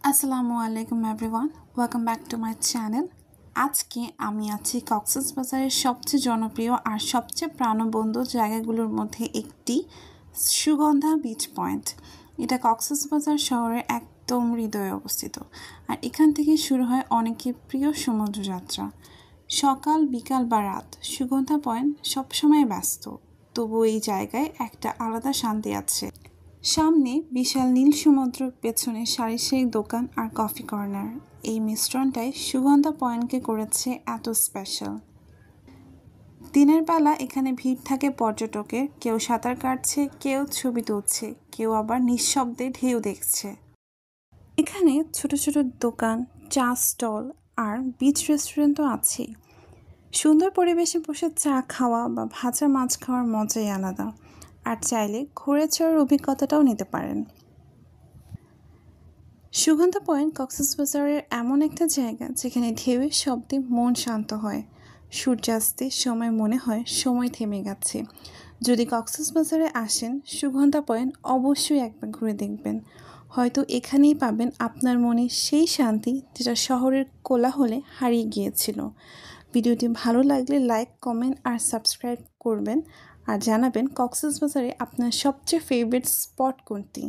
আসসালামু আলাইকুম everyone, welcome back to my channel. আজকে আমি আছি কক্সবাজারের সবচেয়ে জনপ্রিয় আর সবচেয়ে প্রাণবন্ত জায়গাগুলোর মধ্যে একটি সুগন্ধা বিচ পয়েন্ট। এটা কক্সবাজার শহরের একদম হৃদয়ে অবস্থিত, আর এখান থেকে শুরু হয় অনেকের প্রিয় সমুদ্রযাত্রা। সকাল, বিকাল বা রাত, সুগন্ধা পয়েন্ট সবসময় ব্যস্ত, তবু এই জায়গায় একটা আলাদা শান্তি আছে। সামনে বিশাল নীল সমুদ্র, পেছনে সারি সারি দোকান আর কফি কর্নার। এই মিশ্রণটাই সুগন্ধা পয়েন্টকে করেছে এত স্পেশাল। দিনের বেলা এখানে ভিড় থাকে পর্যটকের, কেউ সাঁতার কাটছে, কেউ ছবি তুলছে, কেউ আবার নিঃশব্দে ঢেউ দেখছে। এখানে ছোট ছোট দোকান, চা স্টল আর বিচ রেস্টুরেন্টও আছে। সুন্দর পরিবেশে বসে চা খাওয়া বা ভাজা মাছ খাওয়ার মজাই আলাদা। আর চাইলে ঘুরে চড়ার অভিজ্ঞতাটাও নিতে পারেন। সুগন্ধা পয়েন্ট কক্সবাজারের এমন একটা জায়গা যেখানে ঢেউয়ের শব্দে মন শান্ত হয়, সূর্যাস্তের সময় মনে হয় সময় থেমে গেছে। যদি কক্সবাজারে আসেন, সুগন্ধা পয়েন্ট অবশ্যই একবার ঘুরে দেখবেন। হয়তো এখানেই পাবেন আপনার মনে সেই শান্তি যেটা শহরের কোলাহলে হারিয়ে গিয়েছিল। ভিডিওটি ভালো লাগলে লাইক, কমেন্ট আর সাবস্ক্রাইব করবেন, আর জানাবেন কক্সবাজারে আপনার সবচেয়ে ফেভারিট স্পট কোনটি।